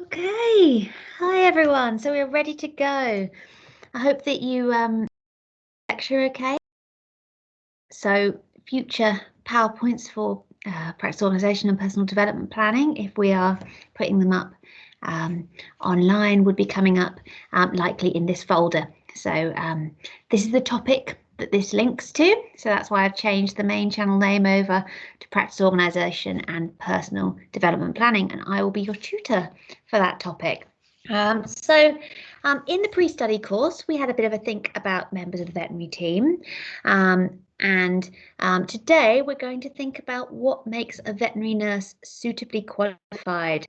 Okay, hi everyone. So we're ready to go. I hope that you lecture okay. So future PowerPoints for practice organisation and personal development planning, if we are putting them up online, would be coming up likely in this folder. So this is the topic that this links to. So that's why I've changed the main channel name over to practice organisation and personal development planning, and I will be your tutor for that topic. In the pre-study course, we had a bit of a think about members of the veterinary team. Today we're going to think about what makes a veterinary nurse suitably qualified.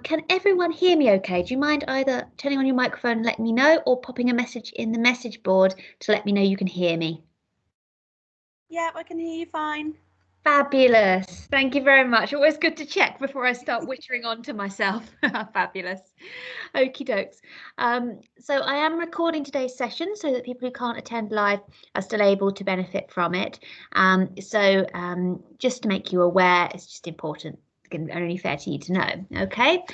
Can everyone hear me okay? Do you mind either turning on your microphone and letting me know, or popping a message in the message board to let me know you can hear me? Yeah, I can hear you fine. Fabulous. Thank you very much. Always good to check before I start wittering on to myself. Fabulous. Okie dokes. So I am recording today's session so that people who can't attend live are still able to benefit from it. Just to make you aware, it's just important, only fair to you to know. Okay.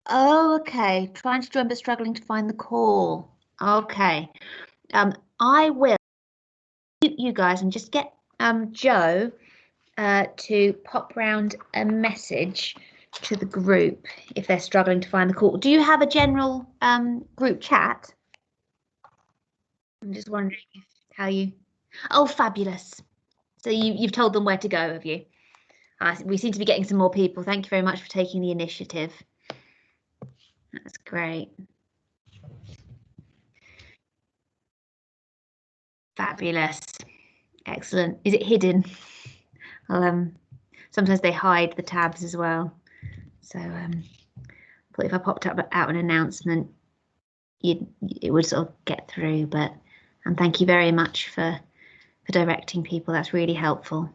Okay. Trying to join but struggling to find the call. Okay. I will mute you guys and just get Joe to pop round a message to the group if they're struggling to find the call. Do you have a general group chat? I'm just wondering how you. Oh, fabulous. So you've told them where to go, have you? We seem to be getting some more people. Thank you very much for taking the initiative. That's great. Fabulous. Excellent. Is it hidden? Well, sometimes they hide the tabs as well. So but if I popped up out an announcement, it would sort of get through. But thank you very much for directing people. That's really helpful.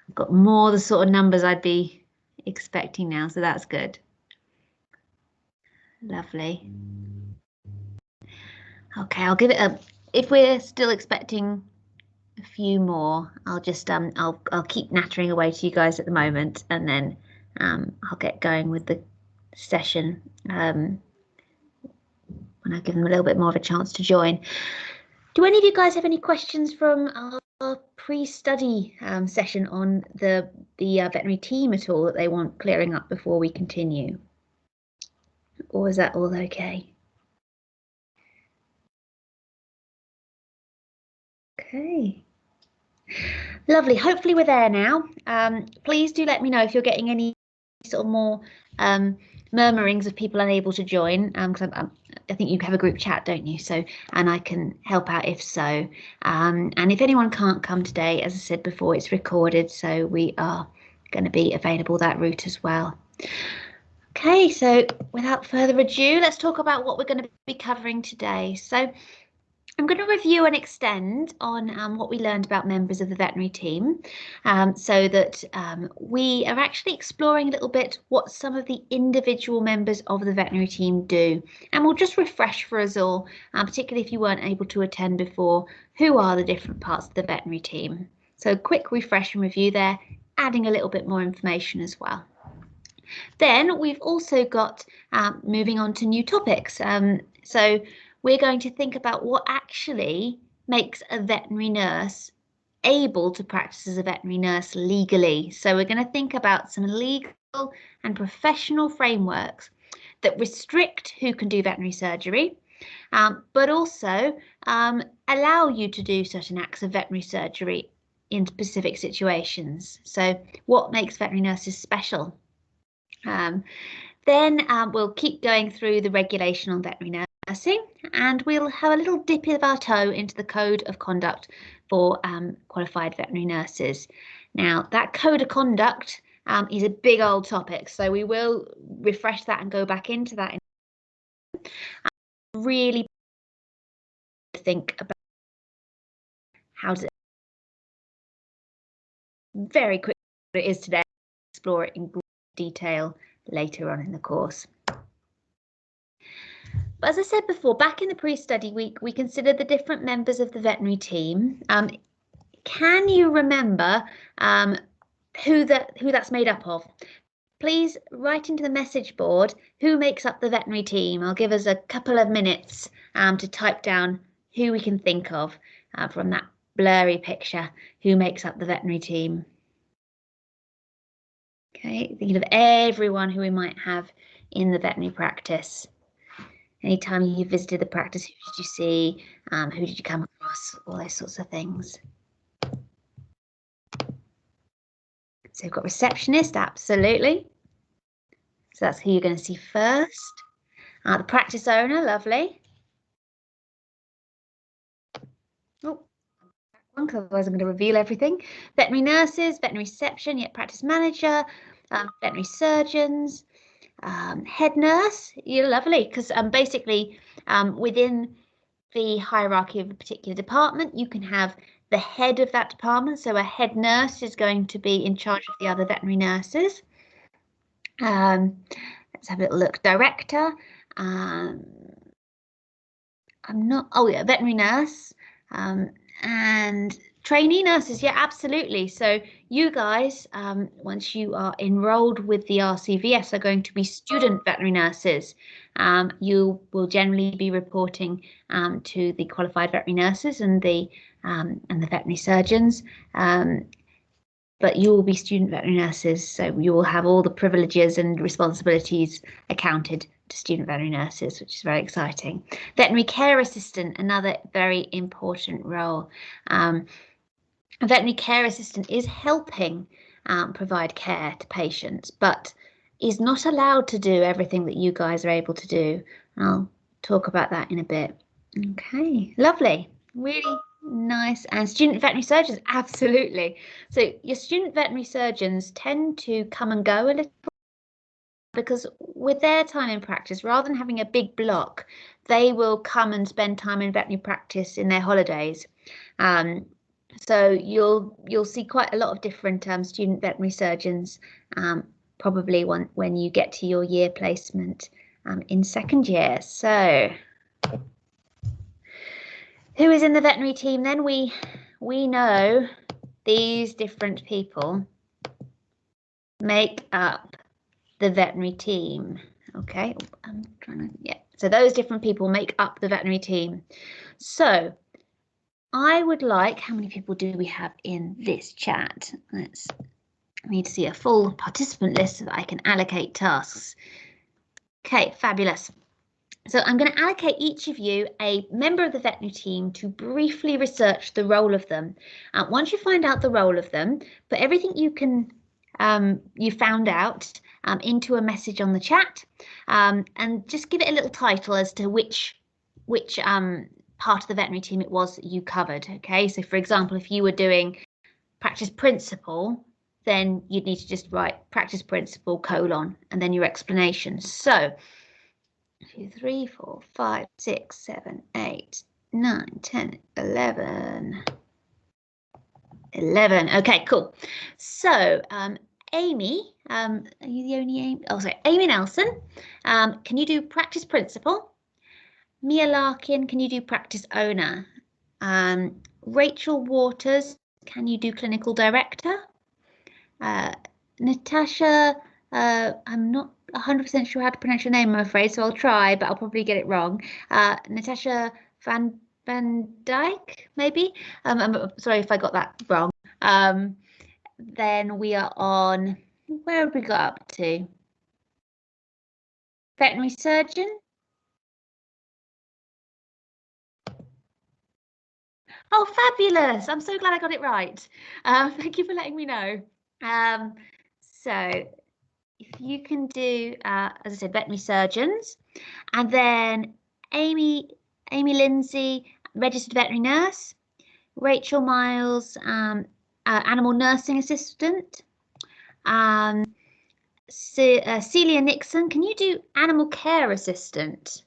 I've got more the sort of numbers I'd be expecting now, so that's good. Lovely. Okay, I'll give it a. If we're still expecting a few more, I'll just I'll keep nattering away to you guys at the moment, and then I'll get going with the session when I give them a little bit more of a chance to join. Do any of you guys have any questions from our pre-study session on the veterinary team at all that they want clearing up before we continue? Or is that all okay? Okay. Lovely. Hopefully we're there now. Please do let me know if you're getting any sort of more murmurings of people unable to join, because I think you have a group chat, don't you? So, and I can help out if so. And if anyone can't come today, as I said before, it's recorded, so we are going to be available that route as well. Okay, so without further ado, let's talk about what we're going to be covering today. So I'm going to review and extend on what we learned about members of the veterinary team, so that we are actually exploring a little bit what some of the individual members of the veterinary team do. And we'll just refresh for us all, particularly if you weren't able to attend before, who are the different parts of the veterinary team. So quick refresh and review there, adding a little bit more information as well. Then we've also got moving on to new topics. So we're going to think about what actually makes a veterinary nurse able to practice as a veterinary nurse legally. So we're going to think about some legal and professional frameworks that restrict who can do veterinary surgery, but also allow you to do certain acts of veterinary surgery in specific situations. So what makes veterinary nurses special? Then we'll keep going through the regulation on veterinary nursing, and we'll have a little dip of our toe into the code of conduct for qualified veterinary nurses. Now, that code of conduct is a big old topic, so we will refresh that and go back into that. Really think about how to very quickly what it is today, explore it in great detail later on in the course. But as I said before, back in the pre-study week, we considered the different members of the veterinary team. can you remember who that's made up of? Please write into the message board who makes up the veterinary team. I'll give us a couple of minutes to type down who we can think of from that blurry picture, who makes up the veterinary team. Okay, thinking of everyone who we might have in the veterinary practice. Anytime you visited the practice, who did you see? Who did you come across? All those sorts of things. So we've got receptionist, absolutely. So that's who you're going to see first. The practice owner, lovely. Oh, otherwise I'm going to reveal everything. Veterinary nurses, veterinary reception, practice manager, veterinary surgeons, head nurse. You're lovely, because basically within the hierarchy of a particular department, you can have the head of that department. So a head nurse is going to be in charge of the other veterinary nurses. Let's have a little look. Director. Veterinary nurse. And trainee nurses, absolutely. So you guys, once you are enrolled with the RCVS, are going to be student veterinary nurses. You will generally be reporting to the qualified veterinary nurses and the veterinary surgeons. But you will be student veterinary nurses, so you will have all the privileges and responsibilities accounted to student veterinary nurses, which is very exciting. Veterinary care assistant, another very important role. A veterinary care assistant is helping provide care to patients, but is not allowed to do everything that you guys are able to do. I'll talk about that in a bit. Okay, lovely. Really nice. And student veterinary surgeons, absolutely. So your student veterinary surgeons tend to come and go a little, because with their time in practice, rather than having a big block, they will come and spend time in veterinary practice in their holidays. So you'll see quite a lot of different student veterinary surgeons probably when you get to your year placement in second year. So who is in the veterinary team then? We know these different people make up the veterinary team. Okay, I'm trying to, so those different people make up the veterinary team. So I would like, how many people do we have in this chat? I need to see a full participant list so that I can allocate tasks. Okay, fabulous. So I'm going to allocate each of you a member of the veterinary team to briefly research the role of them. Once you find out the role of them, put everything you found out into a message on the chat, and just give it a little title as to which part of the veterinary team it was that you covered. Okay, so for example, if you were doing practice principal, then you'd need to just write practice principal : and then your explanation. So 2, 3, 4, 5, 6, 7, 8, 9, 10, 11. 11. Okay, cool. So Amy, are you the only Amy? Oh, sorry, Amy Nelson. Can you do practice principal? Mia Larkin, can you do practice owner? Rachel Waters, can you do clinical director? Natasha, I'm not 100% sure how to pronounce your name, I'm afraid, so I'll try, but I'll probably get it wrong. Natasha Van Dyke, maybe? I'm sorry if I got that wrong. Then we are on, where have we got up to? Veterinary surgeon. Oh, fabulous. I'm so glad I got it right. Thank you for letting me know. So if you can do, as I said, veterinary surgeons, and then Amy Lindsay, registered veterinary nurse, Rachel Miles, animal nursing assistant, Celia Nixon, can you do animal care assistant?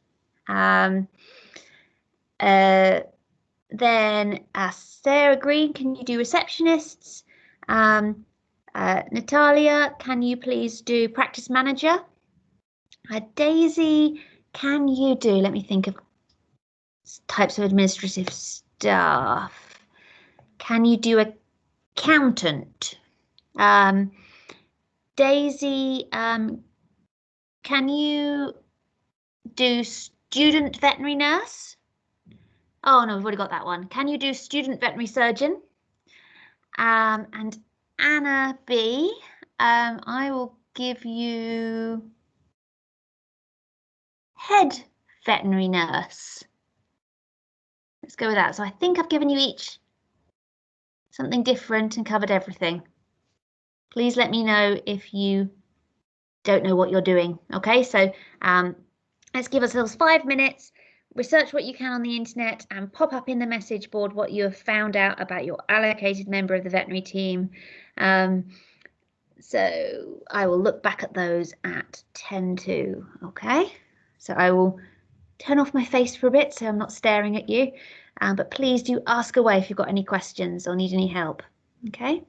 Then Sarah Green, can you do receptionists? Natalia, can you please do practice manager? Daisy, can you do, let me think of types of administrative staff. Can you do accountant? Daisy, can you do student veterinary nurse? Oh no, we've already got that one. Can you do student veterinary surgeon? And Anna B, I will give you head veterinary nurse. Let's go with that. So I think I've given you each something different and covered everything. Please let me know if you don't know what you're doing. Okay, so let's give ourselves 5 minutes, research what you can on the internet and pop up in the message board what you have found out about your allocated member of the veterinary team. So I will look back at those at 10 to, okay? So I will turn off my face for a bit so I'm not staring at you. But please do ask away if you've got any questions or need any help, okay?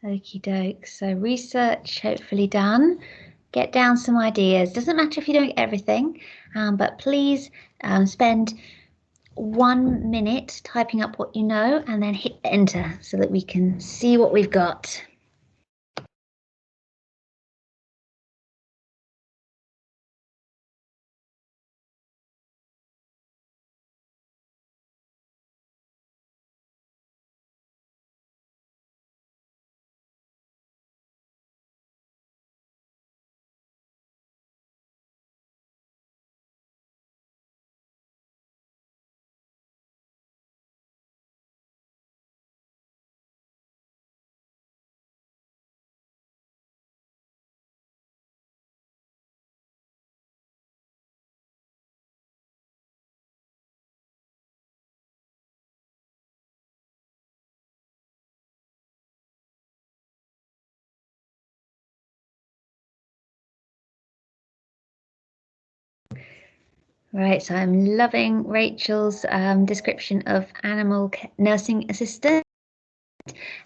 Okie doke, so research hopefully done. get down some ideas. Doesn't matter if you don't get everything, but please spend 1 minute typing up what you know and then hit enter so that we can see what we've got. Right, so I'm loving Rachel's description of animal nursing assistant.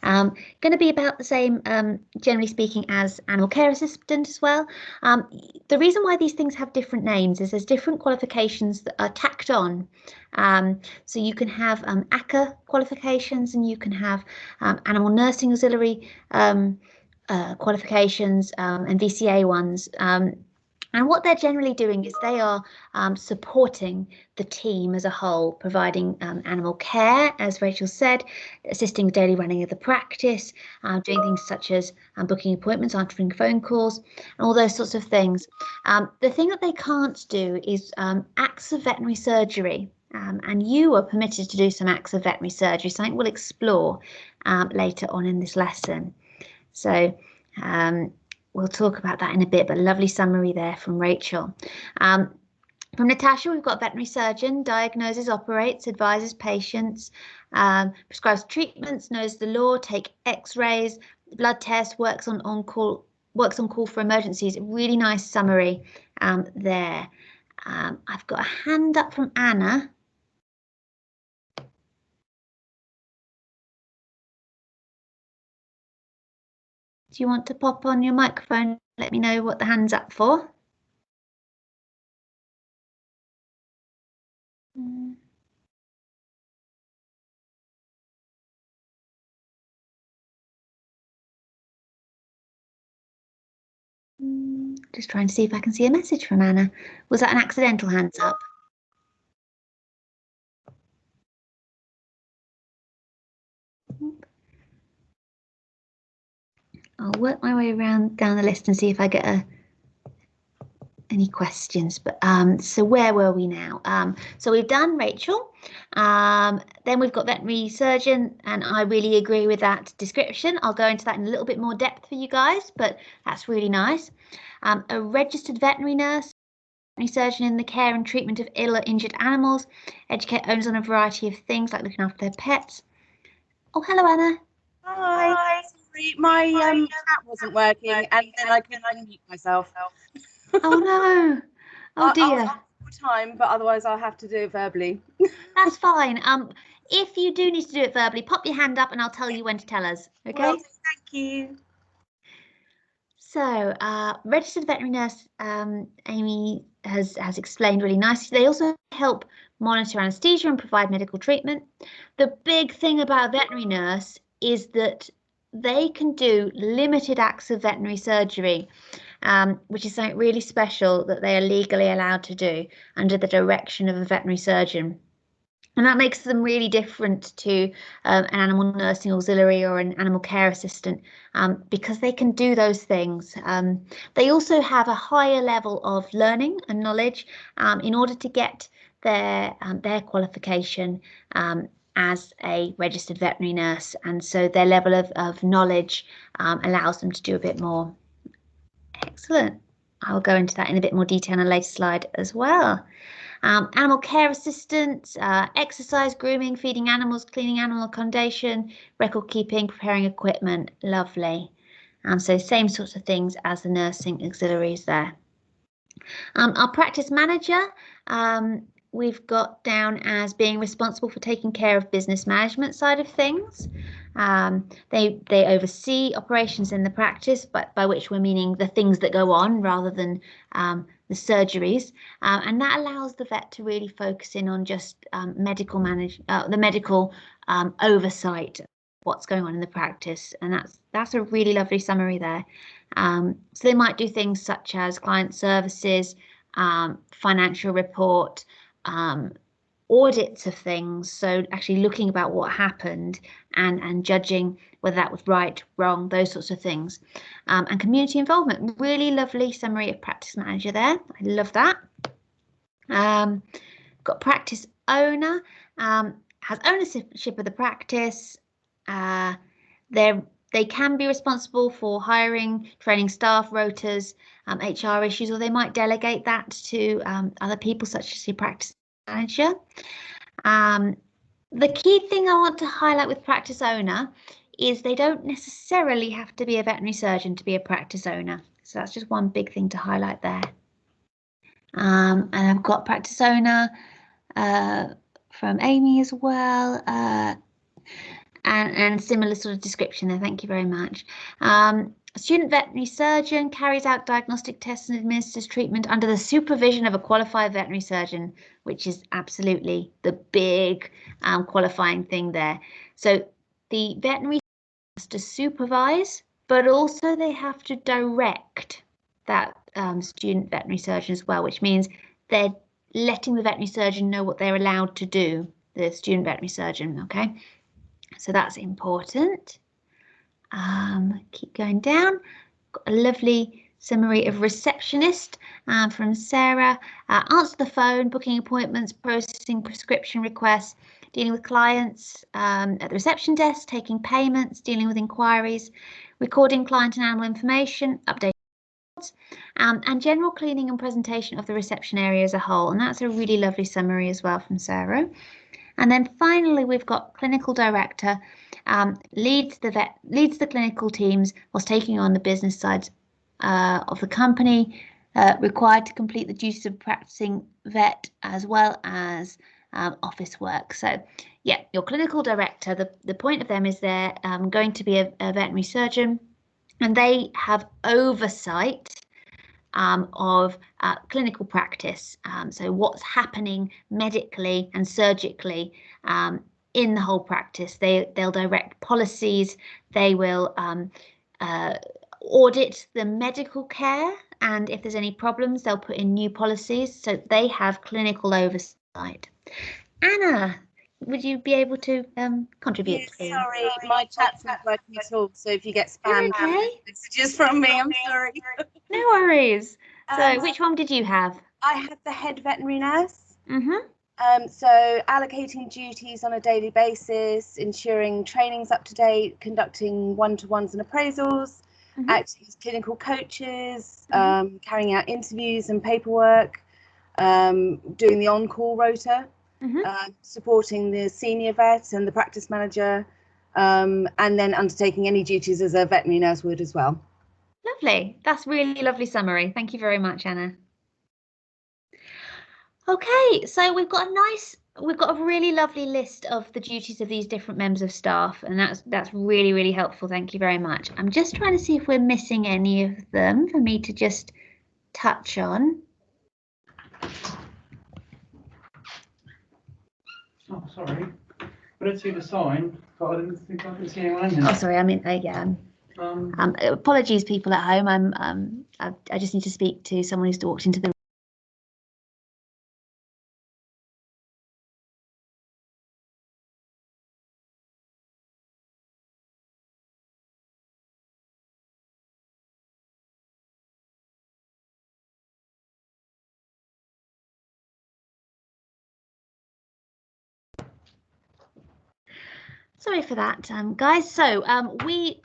Going to be about the same, generally speaking, as animal care assistant as well. The reason why these things have different names is there's different qualifications that are tacked on. So you can have ACCA qualifications and you can have animal nursing auxiliary qualifications and VCA ones. And what they're generally doing is they are supporting the team as a whole, providing animal care, as Rachel said, assisting with daily running of the practice, doing things such as booking appointments, answering phone calls, and all those sorts of things. The thing that they can't do is acts of veterinary surgery. And you are permitted to do some acts of veterinary surgery, something we'll explore later on in this lesson. So we'll talk about that in a bit, but lovely summary there from Rachel. From Natasha, we've got veterinary surgeon, diagnoses, operates, advises patients, prescribes treatments, knows the law, take x-rays, blood tests, works on call for emergencies. Really nice summary there. I've got a hand up from Anna. Do you want to pop on your microphone? Let me know what the hand's up for. Just trying to see if I can see a message from Anna. Was that an accidental hands up? I'll work my way around down the list and see if I get any questions. But so where were we now? So we've done Rachel. Then we've got veterinary surgeon, and I really agree with that description. I'll go into that in a little bit more depth for you guys, but that's really nice. A registered veterinary nurse, veterinary surgeon in the care and treatment of ill or injured animals, educate owners on a variety of things like looking after their pets. Oh, hello, Anna. Hi. Sorry, my chat wasn't working, and then I couldn't unmute myself. Oh no! Oh dear. Time, but otherwise I'll have to do it verbally. That's fine. If you do need to do it verbally, pop your hand up and I'll tell you when to tell us. Okay. Well, thank you. So, registered veterinary nurse Amy has explained really nicely. They also help monitor anaesthesia and provide medical treatment. The big thing about a veterinary nurse is that they can do limited acts of veterinary surgery, which is something really special that they are legally allowed to do under the direction of a veterinary surgeon. And that makes them really different to an animal nursing auxiliary or an animal care assistant because they can do those things. They also have a higher level of learning and knowledge in order to get their qualification as a registered veterinary nurse. And so their level of knowledge allows them to do a bit more. Excellent. I'll go into that in a bit more detail on a later slide as well. Animal care assistant, exercise, grooming, feeding animals, cleaning animal accommodation, record keeping, preparing equipment. Lovely. So same sorts of things as the nursing auxiliaries there. Our practice manager we've got down as being responsible for taking care of business management side of things. They oversee operations in the practice, but by which we're meaning the things that go on rather than the surgeries, and that allows the vet to really focus in on just the medical oversight of what's going on in the practice, and that's a really lovely summary there. So they might do things such as client services, financial report, audits of things, so actually looking about what happened and judging whether that was right, wrong, those sorts of things. And community involvement, really lovely summary of practice manager there. I love that. Got practice owner, has ownership of the practice. They can be responsible for hiring, training staff, rotas, HR issues, or they might delegate that to other people such as your practice manager. The key thing I want to highlight with practice owner is they don't necessarily have to be a veterinary surgeon to be a practice owner. So that's just one big thing to highlight there. And I've got practice owner from Amy as well, and similar sort of description there. Thank you very much. A student veterinary surgeon carries out diagnostic tests and administers treatment under the supervision of a qualified veterinary surgeon, which is absolutely the big qualifying thing there. So the veterinary has to supervise, but also they have to direct that student veterinary surgeon as well, which means they're letting the veterinary surgeon know what they're allowed to do, the student veterinary surgeon, okay? So that's important. Keep going down. Got a lovely summary of receptionist from Sarah. Answer the phone, booking appointments, processing prescription requests, dealing with clients at the reception desk, taking payments, dealing with inquiries, recording client and animal information, updating and general cleaning and presentation of the reception area as a whole. And that's a really lovely summary as well from Sarah. And then finally, we've got clinical director, leads the clinical teams whilst taking on the business side of the company, required to complete the duties of practicing vet as well as office work. So yeah, your clinical director, the point of them is they're going to be a veterinary surgeon, and they have oversight of clinical practice. So what's happening medically and surgically in the whole practice. They'll direct policies, they will audit the medical care, and if there's any problems, they'll put in new policies. So they have clinical oversight. Anna, would you be able to contribute, Yes, please? sorry, my chat's not working at all. So if you get spam messages from me, I'm sorry. No worries. So which one did you have? I had the head veterinary nurse. Mm-hmm. So allocating duties on a daily basis, ensuring training's up to date, conducting one-to-ones and appraisals, acting as clinical coaches, carrying out interviews and paperwork, doing the on-call rota, supporting the senior vet and the practice manager, and then undertaking any duties as a veterinary nurse would as well. Lovely. That's really lovely summary. Thank you very much, Anna. Okay, so we've got a really lovely list of the duties of these different members of staff, and that's really, really helpful. Thank you very much. I'm just trying to see if we're missing any of them for me to just touch on. Oh, sorry. I didn't see the sign, but I didn't see anyone in there. Oh, sorry. I mean, yeah. Apologies, people at home. I just need to speak to someone who's walked into the room. Sorry for that, guys. So we've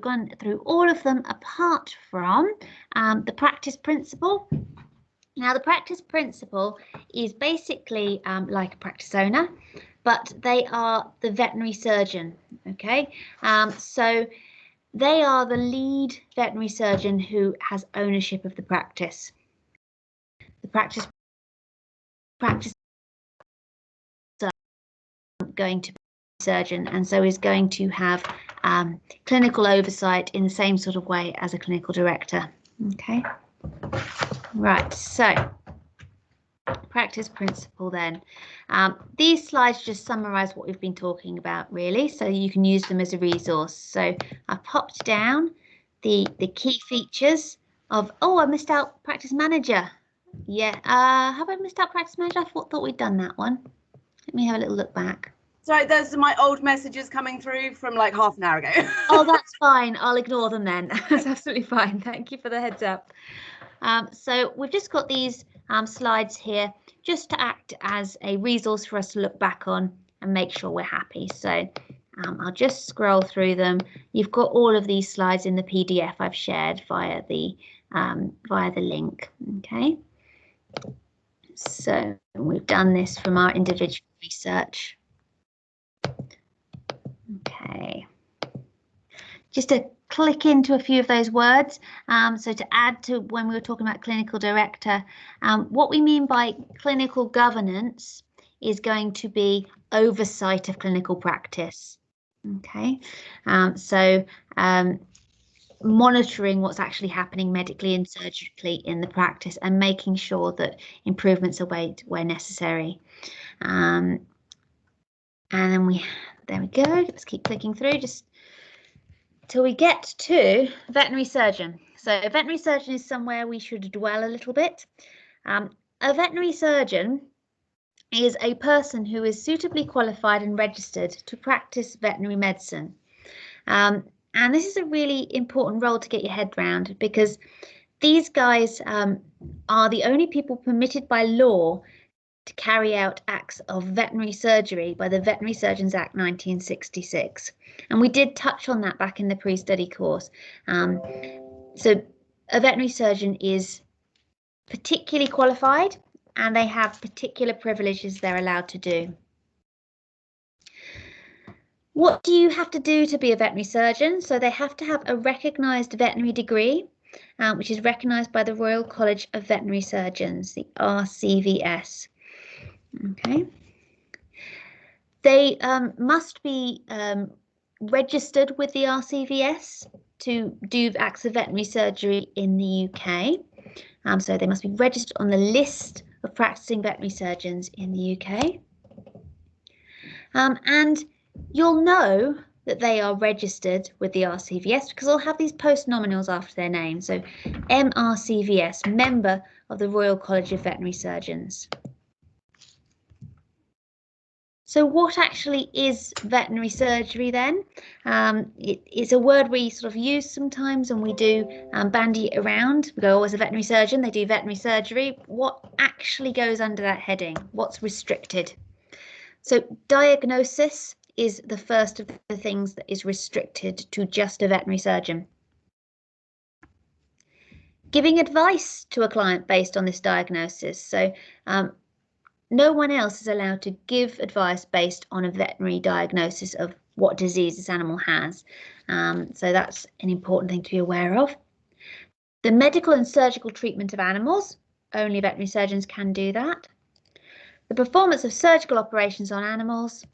gone through all of them apart from the practice principle. Now, the practice principle is basically like a practice owner, but they are the veterinary surgeon, okay? So they are the lead veterinary surgeon who has ownership of the practice. The practice practice going to be a surgeon, and so is going to have clinical oversight in the same sort of way as a clinical director. Okay, right, so practice principle then. These slides just summarize what we've been talking about, really, so you can use them as a resource. So I've popped down the key features of, oh, I missed out practice manager. Yeah, have I missed out practice manager? I thought we'd done that one. Let me have a little look back. Sorry, those are my old messages coming through from like half an hour ago. Oh, that's fine. I'll ignore them then. That's absolutely fine. Thank you for the heads up. So we've just got these slides here just to act as a resource for us to look back on and make sure we're happy. So I'll just scroll through them. You've got all of these slides in the PDF I've shared via the link. Okay. So we've done this from our individual research. Okay. Just to click into a few of those words. So to add to when we were talking about clinical director, what we mean by clinical governance is going to be oversight of clinical practice. Okay, so monitoring what's actually happening medically and surgically in the practice and making sure that improvements are made where necessary. And then there we go. Let's keep clicking through just till we get to veterinary surgeon. So a veterinary surgeon is somewhere we should dwell a little bit. A veterinary surgeon is a person who is suitably qualified and registered to practice veterinary medicine. And this is a really important role to get your head round, because these guys are the only people permitted by law to carry out acts of veterinary surgery by the Veterinary Surgeons Act 1966. And we did touch on that back in the pre-study course. So a veterinary surgeon is particularly qualified and they have particular privileges they're allowed to do. What do you have to do to be a veterinary surgeon? So they have to have a recognised veterinary degree, which is recognised by the Royal College of Veterinary Surgeons, the RCVS. Okay. They must be registered with the RCVS to do acts of veterinary surgery in the UK. So they must be registered on the list of practicing veterinary surgeons in the UK. And you'll know that they are registered with the RCVS because they'll have these post-nominals after their name. So MRCVS, Member of the Royal College of Veterinary Surgeons. So what actually is veterinary surgery then? It's a word we sort of use sometimes and we do bandy it around. We go, oh, as a veterinary surgeon, they do veterinary surgery. What actually goes under that heading? What's restricted? So diagnosis is the first of the things that is restricted to just a veterinary surgeon. Giving advice to a client based on this diagnosis. So no one else is allowed to give advice based on a veterinary diagnosis of what disease this animal has. So that's an important thing to be aware of. The medical and surgical treatment of animals, only veterinary surgeons can do that. The performance of surgical operations on animals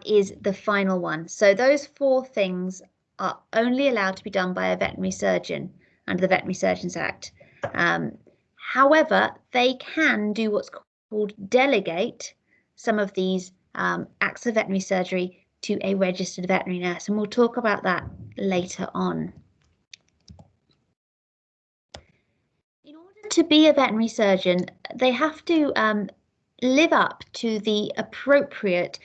is the final one. So those four things are only allowed to be done by a veterinary surgeon under the Veterinary Surgeons Act. However, they can do what's called delegate some of these acts of veterinary surgery to a registered veterinary nurse, and we'll talk about that later on. In order to be a veterinary surgeon, they have to live up to the appropriate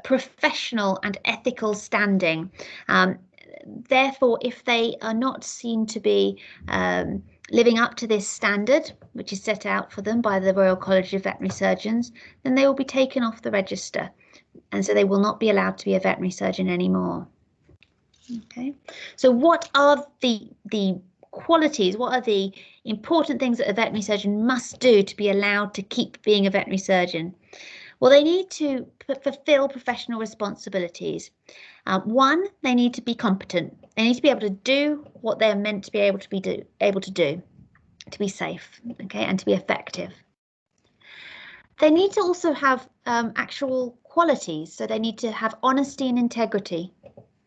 professional and ethical standing. Therefore, if they are not seen to be living up to this standard, which is set out for them by the Royal College of Veterinary Surgeons, then they will be taken off the register, and so they will not be allowed to be a veterinary surgeon anymore. Okay, so what are the qualities, what are the important things that a veterinary surgeon must do to be allowed to keep being a veterinary surgeon? Well, they need to fulfill professional responsibilities. One, they need to be competent. They need to be able to do what they're meant to be able to do, to be safe, okay, and to be effective. They need to also have actual qualities, so they need to have honesty and integrity.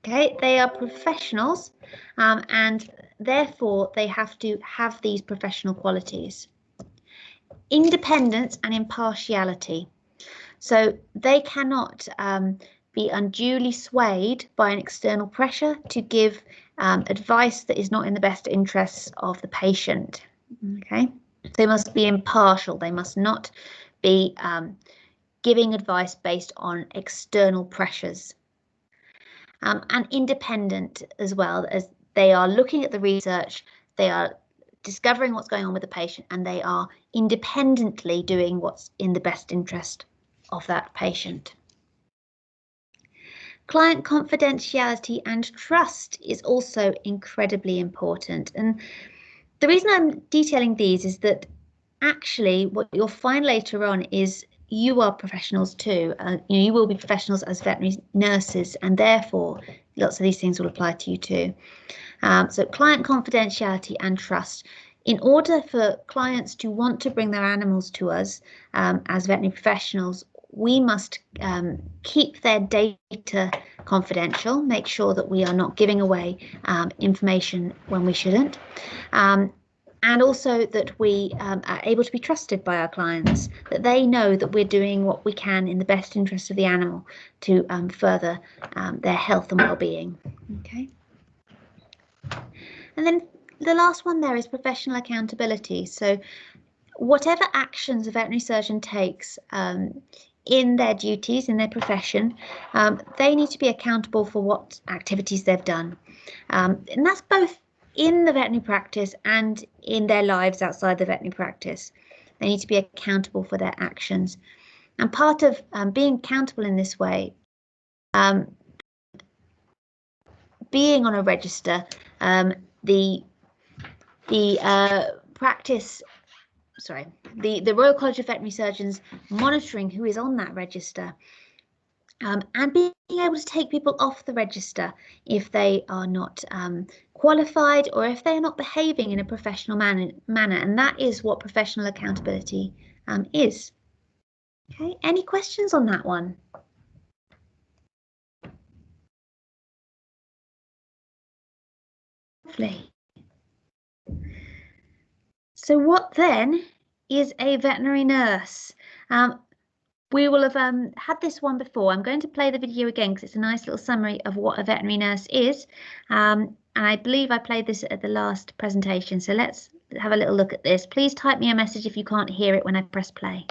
Okay, they are professionals, and therefore they have to have these professional qualities. Independence and impartiality. So they cannot be unduly swayed by an external pressure to give advice that is not in the best interests of the patient. Okay, they must be impartial. They must not be giving advice based on external pressures. And independent as well, as they are looking at the research, they are discovering what's going on with the patient, and they are independently doing what's in the best interest of that patient. Client confidentiality and trust is also incredibly important. And the reason I'm detailing these is that actually what you'll find later on is you are professionals too. You will be professionals as veterinary nurses, and therefore lots of these things will apply to you too. So client confidentiality and trust. In order for clients to want to bring their animals to us as veterinary professionals, we must keep their data confidential, make sure that we are not giving away information when we shouldn't. And also that we are able to be trusted by our clients, that they know that we're doing what we can in the best interest of the animal to further their health and well-being. Okay. And then the last one there is professional accountability. So whatever actions a veterinary surgeon takes in their duties, in their profession, they need to be accountable for what activities they've done. And that's both in the veterinary practice and in their lives outside the veterinary practice. They need to be accountable for their actions. And part of being accountable in this way, being on a register, the practice, sorry, the Royal College of Veterinary Surgeons monitoring who is on that register, and being able to take people off the register if they are not qualified or if they are not behaving in a professional manner. And that is what professional accountability is. Okay, any questions on that one? Lovely. So what then is a veterinary nurse? We will have had this one before. I'm going to play the video again because it's a nice little summary of what a veterinary nurse is. And I believe I played this at the last presentation. So let's have a little look at this. Please type me a message if you can't hear it when I press play.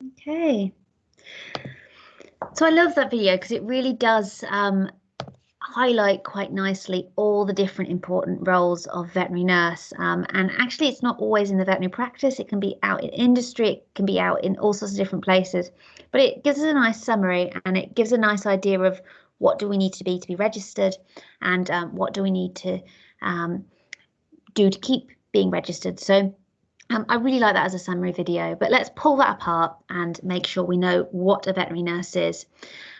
Okay. So I love that video because it really does highlight quite nicely all the different important roles of veterinary nurse. And actually, it's not always in the veterinary practice. It can be out in industry. It can be out in all sorts of different places. But it gives us a nice summary and it gives a nice idea of what do we need to be registered and what do we need to do to keep being registered. So I really like that as a summary video, but let's pull that apart and make sure we know what a veterinary nurse is.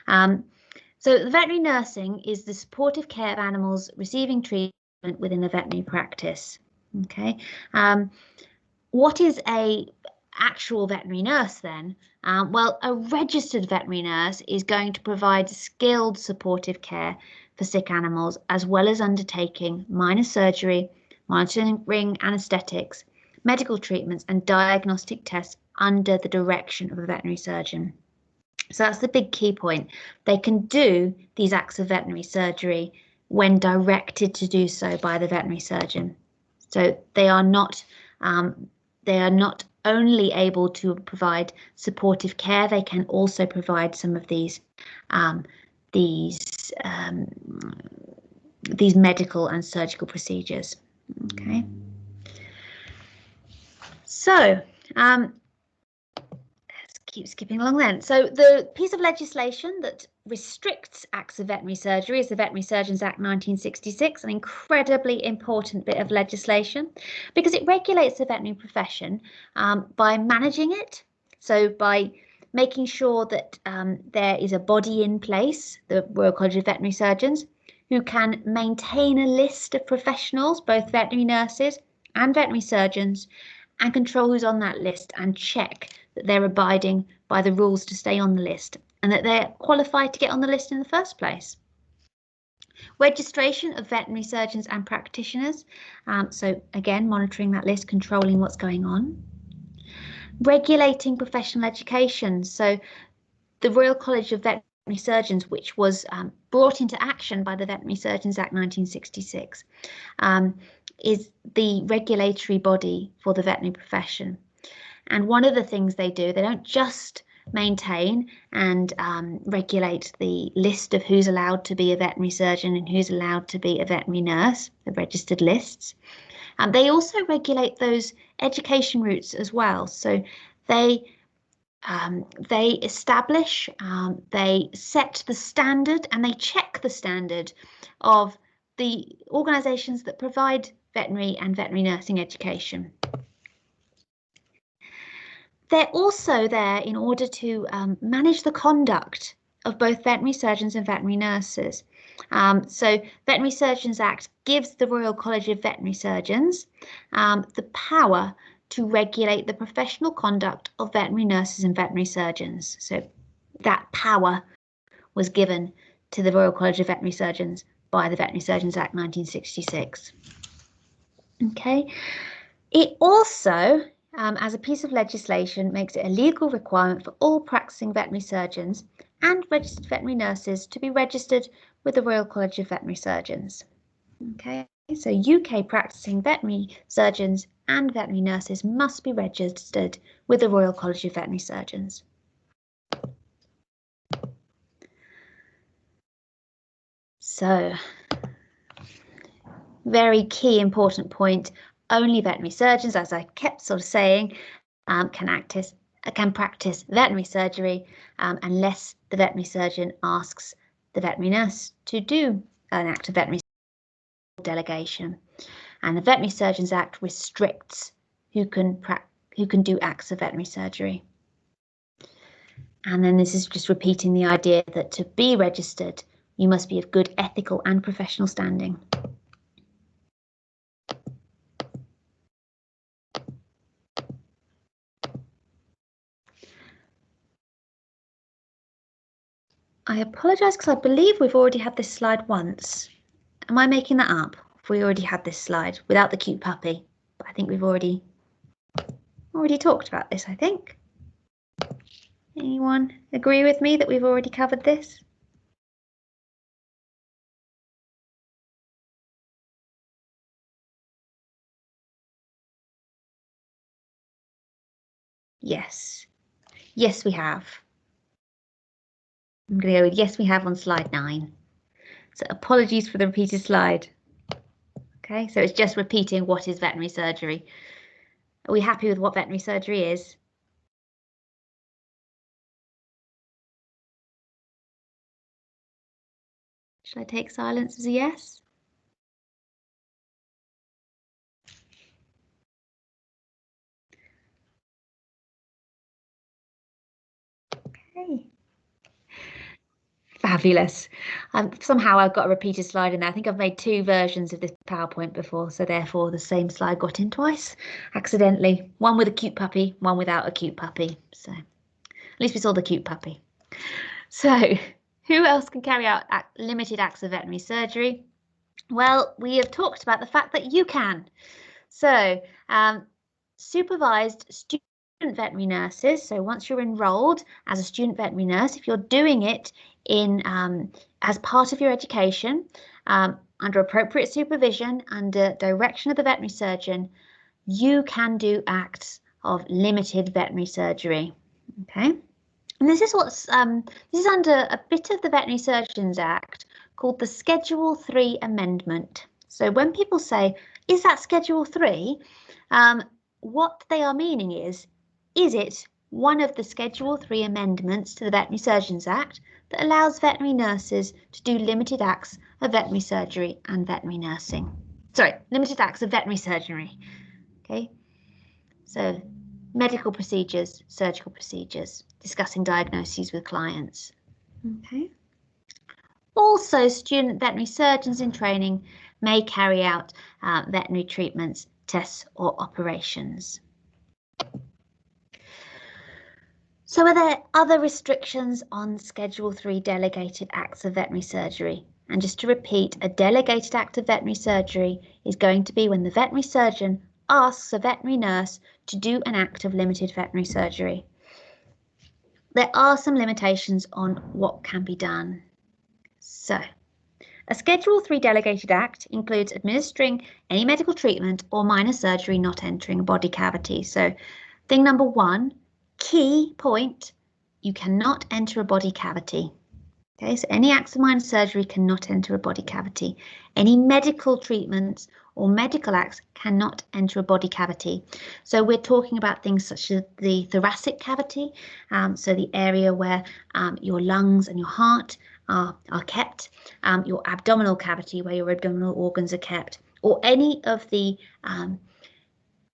So the veterinary nursing is the supportive care of animals receiving treatment within a veterinary practice. Okay. What is a actual veterinary nurse then? Well, a registered veterinary nurse is going to provide skilled supportive care for sick animals, as well as undertaking minor surgery, monitoring anaesthetics, medical treatments and diagnostic tests under the direction of a veterinary surgeon. So that's the big key point. They can do these acts of veterinary surgery when directed to do so by the veterinary surgeon. So they are not only able to provide supportive care, they can also provide some of these medical and surgical procedures. Okay. So let's keep skipping along then. So the piece of legislation that restricts acts of veterinary surgery is the Veterinary Surgeons Act 1966, an incredibly important bit of legislation because it regulates the veterinary profession by managing it. So by making sure that there is a body in place, the Royal College of Veterinary Surgeons, who can maintain a list of professionals, both veterinary nurses and veterinary surgeons, and control who's on that list and check that they're abiding by the rules to stay on the list and that they're qualified to get on the list in the first place. Registration of veterinary surgeons and practitioners. So again, monitoring that list, controlling what's going on. Regulating professional education. So the Royal College of Veterinary Surgeons, which was brought into action by the Veterinary Surgeons Act 1966, is the regulatory body for the veterinary profession. And one of the things they do, they don't just maintain and regulate the list of who's allowed to be a veterinary surgeon and who's allowed to be a veterinary nurse, the registered lists. They also regulate those education routes as well. So they establish, they set the standard and they check the standard of the organisations that provide veterinary and veterinary nursing education. They're also there in order to manage the conduct of both veterinary surgeons and veterinary nurses. So Veterinary Surgeons Act gives the Royal College of Veterinary Surgeons the power to regulate the professional conduct of veterinary nurses and veterinary surgeons. So that power was given to the Royal College of Veterinary Surgeons by the Veterinary Surgeons Act 1966. Okay. It also, as a piece of legislation, makes it a legal requirement for all practicing veterinary surgeons and registered veterinary nurses to be registered with the Royal College of Veterinary Surgeons. Okay, so UK practicing veterinary surgeons and veterinary nurses must be registered with the Royal College of Veterinary Surgeons. So, very key important point, only veterinary surgeons, as I kept sort of saying, can practice veterinary surgery unless the veterinary surgeon asks the veterinary nurse to do an act of veterinary delegation. And the Veterinary Surgeons Act restricts who can do acts of veterinary surgery. And then this is just repeating the idea that to be registered, you must be of good ethical and professional standing. I apologise because I believe we've already had this slide once. Am I making that up? We already had this slide without the cute puppy, but I think we've already talked about this, I think. Anyone agree with me that we've already covered this? Yes. Yes, we have. I'm going to go with yes, we have on slide 9. So apologies for the repeated slide. Okay, so it's just repeating what is veterinary surgery. Are we happy with what veterinary surgery is? Should I take silence as a yes? Okay. Fabulous. Somehow I've got a repeated slide in there. I think I've made 2 versions of this PowerPoint before, so therefore the same slide got in twice, accidentally. One with a cute puppy, one without a cute puppy. So at least we saw the cute puppy. So who else can carry out limited acts of veterinary surgery? Well, we have talked about the fact that you can. So supervised student veterinary nurses. So once you're enrolled as a student veterinary nurse, if you're doing it in as part of your education, under appropriate supervision, under direction of the veterinary surgeon, you can do acts of limited veterinary surgery. Okay, and this is what's this is under a bit of the Veterinary Surgeons Act called the Schedule 3 Amendment. So when people say, is that Schedule 3? What they are meaning is it one of the Schedule 3 amendments to the Veterinary Surgeons Act that allows veterinary nurses to do limited acts of veterinary surgery and veterinary nursing? Sorry, limited acts of veterinary surgery. Okay, so medical procedures, surgical procedures, discussing diagnoses with clients. Okay. Also, student veterinary surgeons in training may carry out veterinary treatments, tests or operations. So are there other restrictions on Schedule 3 delegated acts of veterinary surgery? And just to repeat, a delegated act of veterinary surgery is going to be when the veterinary surgeon asks a veterinary nurse to do an act of limited veterinary surgery. There are some limitations on what can be done. So, a Schedule 3 delegated act includes administering any medical treatment or minor surgery not entering a body cavity. So, thing number 1, key point, you cannot enter a body cavity. Okay, so any acts of minor surgery cannot enter a body cavity. Any medical treatments or medical acts cannot enter a body cavity. So we're talking about things such as the thoracic cavity, so the area where your lungs and your heart are kept, your abdominal cavity where your abdominal organs are kept, or any of the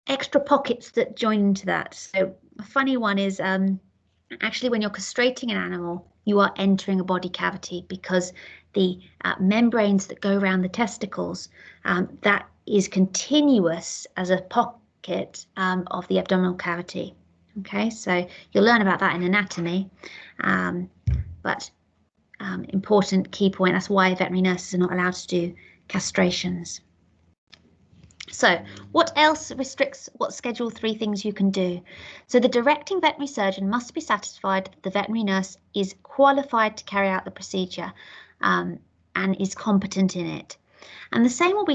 extra pockets that join into that. So a funny one is actually when you're castrating an animal, you are entering a body cavity because the membranes that go around the testicles, that is continuous as a pocket of the abdominal cavity. Okay, so you'll learn about that in anatomy, but important key point, that's why veterinary nurses are not allowed to do castrations. So what else restricts what Schedule 3 things you can do? So the directing veterinary surgeon must be satisfied that the veterinary nurse is qualified to carry out the procedure and is competent in it. And the same will be